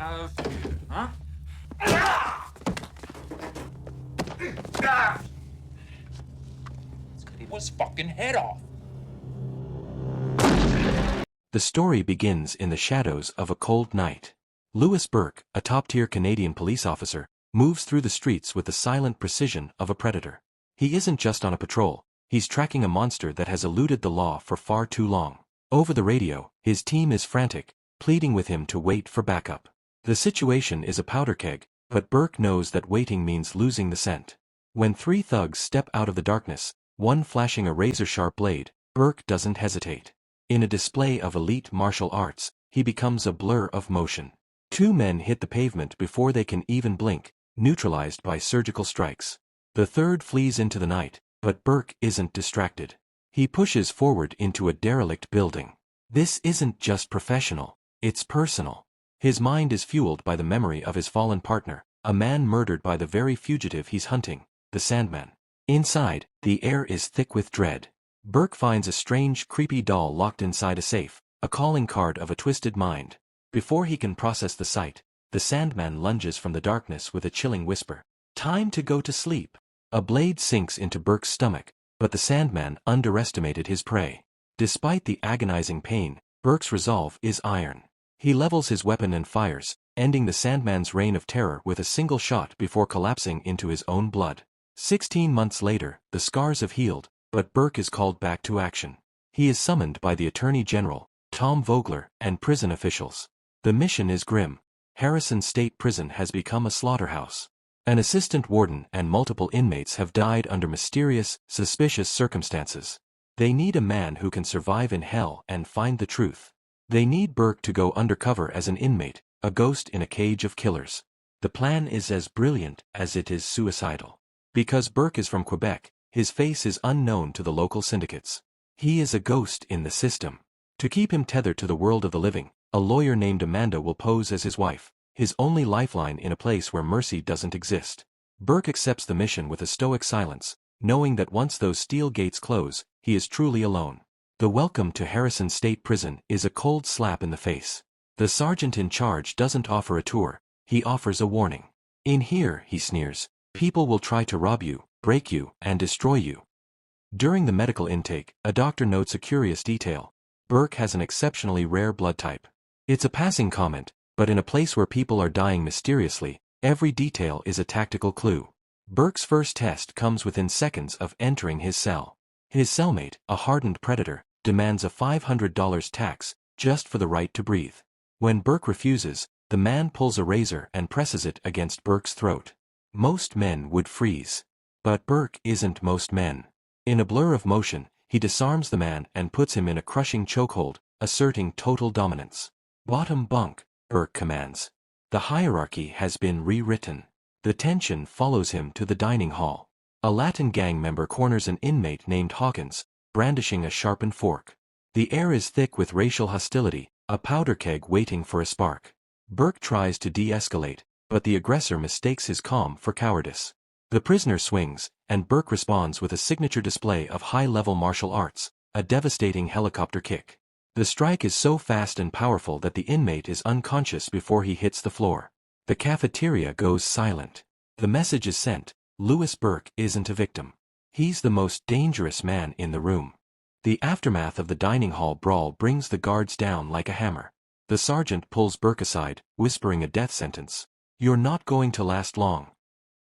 have you, huh? Let's cut his fucking head off. The story begins in the shadows of a cold night. Louis Burke, a top-tier Canadian police officer, moves through the streets with the silent precision of a predator. He isn't just on a patrol, he's tracking a monster that has eluded the law for far too long. Over the radio, his team is frantic, pleading with him to wait for backup. The situation is a powder keg, but Burke knows that waiting means losing the scent. When three thugs step out of the darkness, one flashing a razor-sharp blade, Burke doesn't hesitate. In a display of elite martial arts, he becomes a blur of motion. Two men hit the pavement before they can even blink, neutralized by surgical strikes. The third flees into the night, but Burke isn't distracted. He pushes forward into a derelict building. This isn't just professional, it's personal. His mind is fueled by the memory of his fallen partner, a man murdered by the very fugitive he's hunting, the Sandman. Inside, the air is thick with dread. Burke finds a strange, creepy doll locked inside a safe, a calling card of a twisted mind. Before he can process the sight, the Sandman lunges from the darkness with a chilling whisper. Time to go to sleep. A blade sinks into Burke's stomach, but the Sandman underestimated his prey. Despite the agonizing pain, Burke's resolve is iron. He levels his weapon and fires, ending the Sandman's reign of terror with a single shot before collapsing into his own blood. 16 months later, the scars have healed, but Burke is called back to action. He is summoned by the Attorney General, Tom Vogler, and prison officials. The mission is grim. Harrison State Prison has become a slaughterhouse. An assistant warden and multiple inmates have died under mysterious, suspicious circumstances. They need a man who can survive in hell and find the truth. They need Burke to go undercover as an inmate, a ghost in a cage of killers. The plan is as brilliant as it is suicidal. Because Burke is from Quebec, his face is unknown to the local syndicates. He is a ghost in the system. To keep him tethered to the world of the living, a lawyer named Amanda will pose as his wife, his only lifeline in a place where mercy doesn't exist. Burke accepts the mission with a stoic silence, knowing that once those steel gates close, he is truly alone. The welcome to Harrison State Prison is a cold slap in the face. The sergeant in charge doesn't offer a tour, he offers a warning. In here, he sneers, people will try to rob you, break you, and destroy you. During the medical intake, a doctor notes a curious detail. Burke has an exceptionally rare blood type. It's a passing comment, but in a place where people are dying mysteriously, every detail is a tactical clue. Burke's first test comes within seconds of entering his cell. His cellmate, a hardened predator, demands a $500 tax, just for the right to breathe. When Burke refuses, the man pulls a razor and presses it against Burke's throat. Most men would freeze. But Burke isn't most men. In a blur of motion, he disarms the man and puts him in a crushing chokehold, asserting total dominance. Bottom bunk, Burke commands. The hierarchy has been rewritten. The tension follows him to the dining hall. A Latin gang member corners an inmate named Hawkins, brandishing a sharpened fork. The air is thick with racial hostility, a powder keg waiting for a spark. Burke tries to de-escalate, but the aggressor mistakes his calm for cowardice. The prisoner swings, and Burke responds with a signature display of high-level martial arts, a devastating helicopter kick. The strike is so fast and powerful that the inmate is unconscious before he hits the floor. The cafeteria goes silent. The message is sent, Louis Burke isn't a victim. He's the most dangerous man in the room. The aftermath of the dining hall brawl brings the guards down like a hammer. The sergeant pulls Burke aside, whispering a death sentence. You're not going to last long.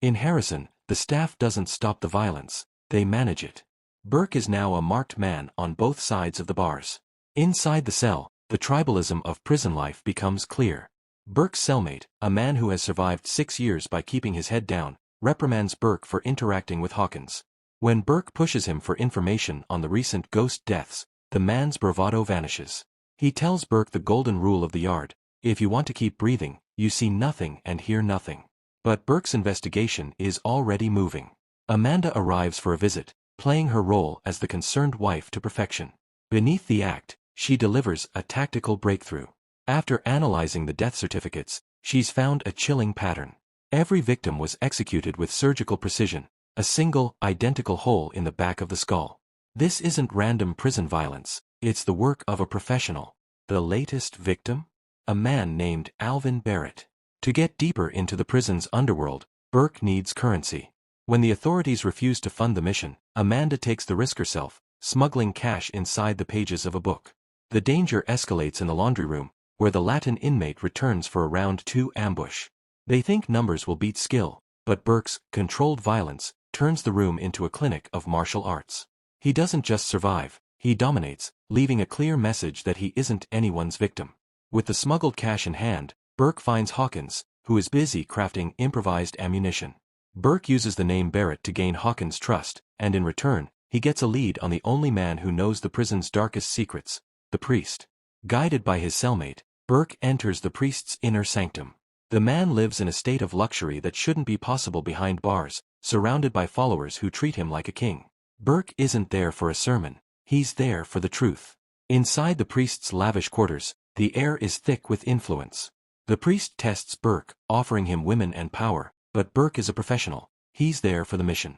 In Harrison, the staff doesn't stop the violence, they manage it. Burke is now a marked man on both sides of the bars. Inside the cell, the tribalism of prison life becomes clear. Burke's cellmate, a man who has survived 6 years by keeping his head down, reprimands Burke for interacting with Hawkins. When Burke pushes him for information on the recent ghost deaths, the man's bravado vanishes. He tells Burke the golden rule of the yard: if you want to keep breathing, you see nothing and hear nothing. But Burke's investigation is already moving. Amanda arrives for a visit, playing her role as the concerned wife to perfection. Beneath the act, she delivers a tactical breakthrough. After analyzing the death certificates, she's found a chilling pattern. Every victim was executed with surgical precision, a single, identical hole in the back of the skull. This isn't random prison violence, it's the work of a professional. The latest victim? a man named Alvin Barrett. To get deeper into the prison's underworld, Burke needs currency. When the authorities refuse to fund the mission, Amanda takes the risk herself, smuggling cash inside the pages of a book. The danger escalates in the laundry room, where the Latin inmate returns for a round 2 ambush. They think numbers will beat skill, but Burke's controlled violence turns the room into a clinic of martial arts. He doesn't just survive, he dominates, leaving a clear message that he isn't anyone's victim. With the smuggled cash in hand, Burke finds Hawkins, who is busy crafting improvised ammunition. Burke uses the name Barrett to gain Hawkins' trust, and in return, he gets a lead on the only man who knows the prison's darkest secrets, the priest. Guided by his cellmate, Burke enters the priest's inner sanctum. The man lives in a state of luxury that shouldn't be possible behind bars, surrounded by followers who treat him like a king. Burke isn't there for a sermon, he's there for the truth. Inside the priest's lavish quarters, the air is thick with influence. The priest tests Burke, offering him women and power, but Burke is a professional, he's there for the mission.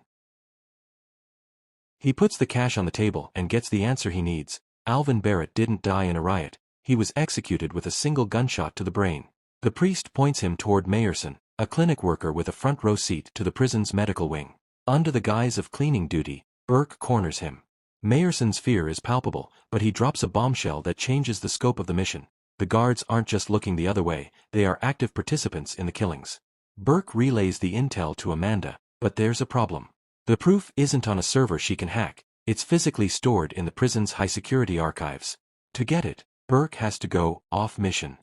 He puts the cash on the table and gets the answer he needs. Alvin Barrett didn't die in a riot, he was executed with a single gunshot to the brain. The priest points him toward Mayerson, a clinic worker with a front row seat to the prison's medical wing. Under the guise of cleaning duty, Burke corners him. Mayerson's fear is palpable, but he drops a bombshell that changes the scope of the mission. The guards aren't just looking the other way, they are active participants in the killings. Burke relays the intel to Amanda, but there's a problem. The proof isn't on a server she can hack, it's physically stored in the prison's high-security archives. To get it, Burke has to go off-mission.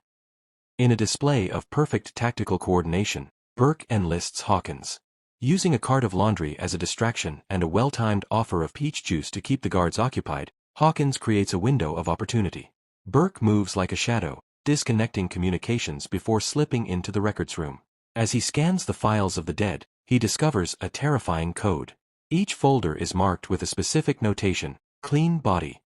In a display of perfect tactical coordination, Burke enlists Hawkins. Using a cart of laundry as a distraction and a well-timed offer of peach juice to keep the guards occupied, Hawkins creates a window of opportunity. Burke moves like a shadow, disconnecting communications before slipping into the records room. As he scans the files of the dead, he discovers a terrifying code. Each folder is marked with a specific notation, clean body.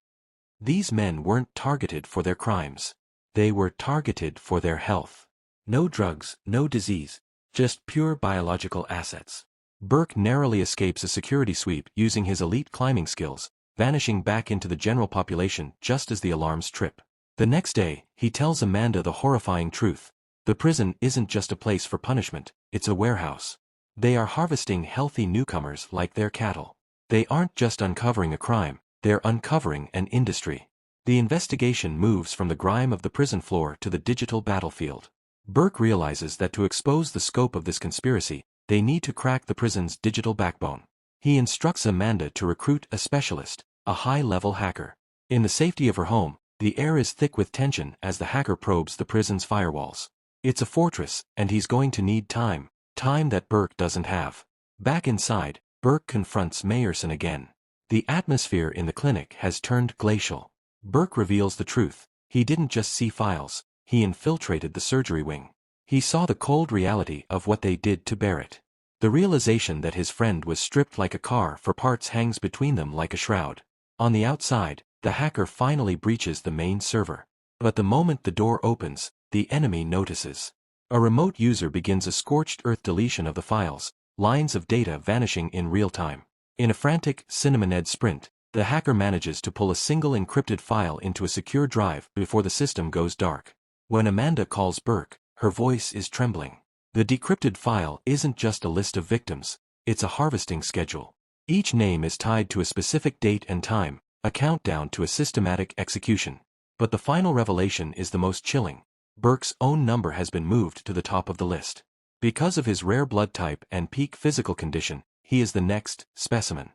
These men weren't targeted for their crimes. They were targeted for their health. No drugs, no disease, just pure biological assets. Burke narrowly escapes a security sweep using his elite climbing skills, vanishing back into the general population just as the alarms trip. The next day, he tells Amanda the horrifying truth. The prison isn't just a place for punishment, it's a warehouse. They are harvesting healthy newcomers like their cattle. They aren't just uncovering a crime, they're uncovering an industry. The investigation moves from the grime of the prison floor to the digital battlefield. Burke realizes that to expose the scope of this conspiracy, they need to crack the prison's digital backbone. He instructs Amanda to recruit a specialist, a high-level hacker. In the safety of her home, the air is thick with tension as the hacker probes the prison's firewalls. It's a fortress, and he's going to need time that Burke doesn't have. Back inside, Burke confronts Mayerson again. The atmosphere in the clinic has turned glacial. Burke reveals the truth. He didn't just see files, he infiltrated the surgery wing. He saw the cold reality of what they did to Barrett. The realization that his friend was stripped like a car for parts hangs between them like a shroud. On the outside, the hacker finally breaches the main server. But the moment the door opens, the enemy notices. A remote user begins a scorched earth deletion of the files, lines of data vanishing in real time. In a frantic Cinemaned sprint, the hacker manages to pull a single encrypted file into a secure drive before the system goes dark. When Amanda calls Burke, her voice is trembling. The decrypted file isn't just a list of victims, it's a harvesting schedule. Each name is tied to a specific date and time, a countdown to a systematic execution. But the final revelation is the most chilling. Burke's own number has been moved to the top of the list. Because of his rare blood type and peak physical condition, he is the next specimen.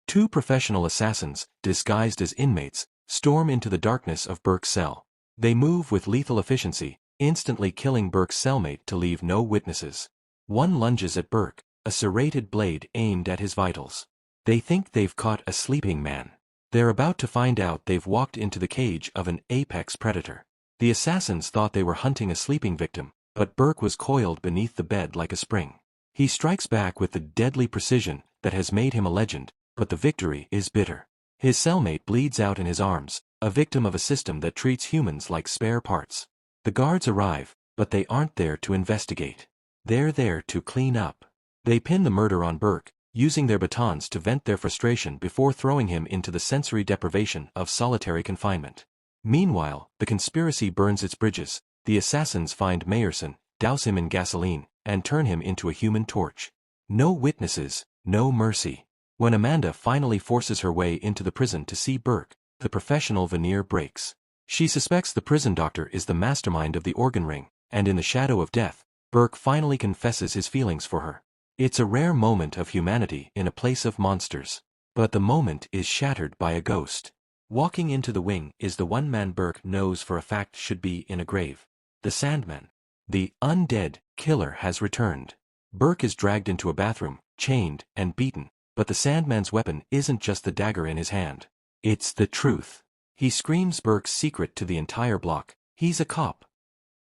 Two professional assassins, disguised as inmates, storm into the darkness of Burke's cell. They move with lethal efficiency, instantly killing Burke's cellmate to leave no witnesses. One lunges at Burke, a serrated blade aimed at his vitals. They think they've caught a sleeping man. They're about to find out they've walked into the cage of an apex predator. The assassins thought they were hunting a sleeping victim, but Burke was coiled beneath the bed like a spring. He strikes back with the deadly precision that has made him a legend, but the victory is bitter. His cellmate bleeds out in his arms, a victim of a system that treats humans like spare parts. The guards arrive, but they aren't there to investigate. They're there to clean up. They pin the murder on Burke, using their batons to vent their frustration before throwing him into the sensory deprivation of solitary confinement. Meanwhile, the conspiracy burns its bridges. the assassins find Mayerson, douse him in gasoline, and turn him into a human torch. No witnesses, no mercy. When Amanda finally forces her way into the prison to see Burke, the professional veneer breaks. She suspects the prison doctor is the mastermind of the organ ring, and in the shadow of death, Burke finally confesses his feelings for her. It's a rare moment of humanity in a place of monsters. But the moment is shattered by a ghost. Walking into the wing is the one man Burke knows for a fact should be in a grave. The Sandman. The undead killer has returned. Burke is dragged into a bathroom, chained and beaten, but the Sandman's weapon isn't just the dagger in his hand. It's the truth. He screams Burke's secret to the entire block. He's a cop.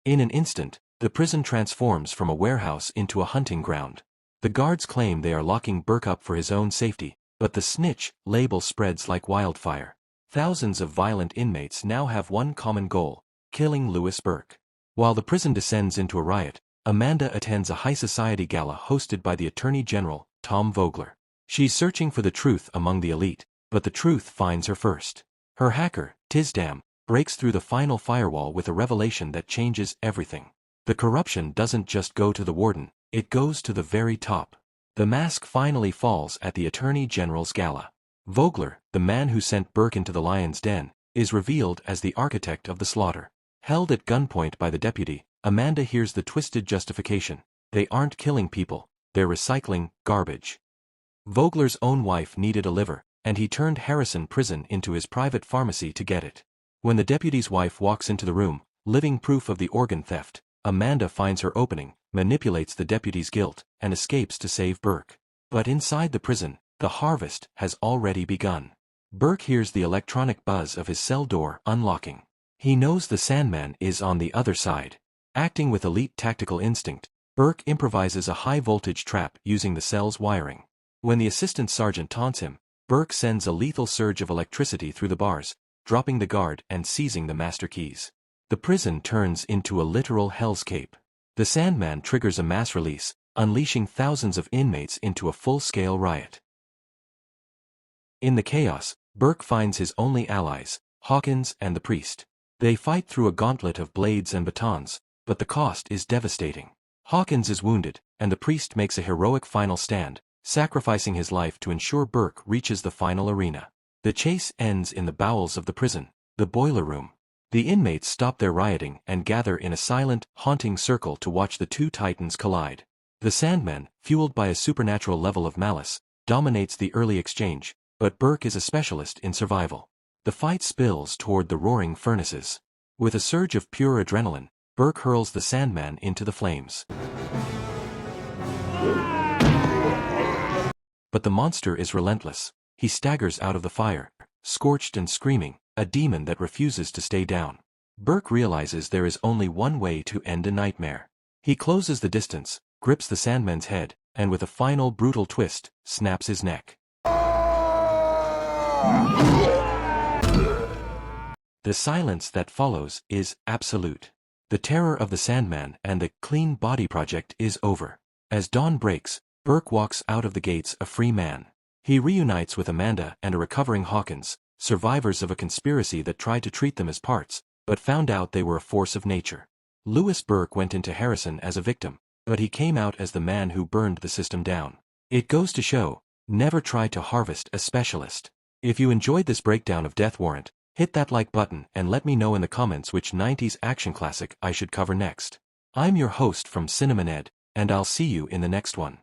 In an instant, the prison transforms from a warehouse into a hunting ground. The guards claim they are locking Burke up for his own safety, but the snitch label spreads like wildfire. Thousands of violent inmates now have one common goal: killing Louis Burke. While the prison descends into a riot, Amanda attends a high society gala hosted by the Attorney General, Tom Vogler. She's searching for the truth among the elite, but the truth finds her first. Her hacker, Tisdam, breaks through the final firewall with a revelation that changes everything. The corruption doesn't just go to the warden, it goes to the very top. The mask finally falls at the Attorney General's gala. Vogler, the man who sent Burke into the lion's den, is revealed as the architect of the slaughter. Held at gunpoint by the deputy, Amanda hears the twisted justification. They aren't killing people, they're recycling garbage. Vogler's own wife needed a liver, and he turned Harrison Prison into his private pharmacy to get it. When the deputy's wife walks into the room, living proof of the organ theft, Amanda finds her opening, manipulates the deputy's guilt, and escapes to save Burke. But inside the prison, the harvest has already begun. Burke hears the electronic buzz of his cell door unlocking. He knows the Sandman is on the other side. Acting with elite tactical instinct, Burke improvises a high-voltage trap using the cell's wiring. When the assistant sergeant taunts him, Burke sends a lethal surge of electricity through the bars, dropping the guard and seizing the master keys. The prison turns into a literal hellscape. The Sandman triggers a mass release, unleashing thousands of inmates into a full-scale riot. In the chaos, Burke finds his only allies, Hawkins and the priest. They fight through a gauntlet of blades and batons, but the cost is devastating. Hawkins is wounded, and the priest makes a heroic final stand, sacrificing his life to ensure Burke reaches the final arena. The chase ends in the bowels of the prison, the boiler room. The inmates stop their rioting and gather in a silent, haunting circle to watch the two titans collide. The Sandman, fueled by a supernatural level of malice, dominates the early exchange, but Burke is a specialist in survival. The fight spills toward the roaring furnaces. With a surge of pure adrenaline, Burke hurls the Sandman into the flames. But the monster is relentless. He staggers out of the fire, scorched and screaming, a demon that refuses to stay down. Burke realizes there is only one way to end a nightmare. He closes the distance, grips the Sandman's head, and with a final brutal twist, snaps his neck. The silence that follows is absolute. The terror of the Sandman and the Clean Body Project is over. As dawn breaks, Burke walks out of the gates a free man. He reunites with Amanda and a recovering Hawkins, survivors of a conspiracy that tried to treat them as parts, but found out they were a force of nature. Louis Burke went into Harrison as a victim, but he came out as the man who burned the system down. It goes to show, never try to harvest a specialist. If you enjoyed this breakdown of Death Warrant, hit that like button and let me know in the comments which 90s action classic I should cover next. I'm your host from Cinemaned, and I'll see you in the next one.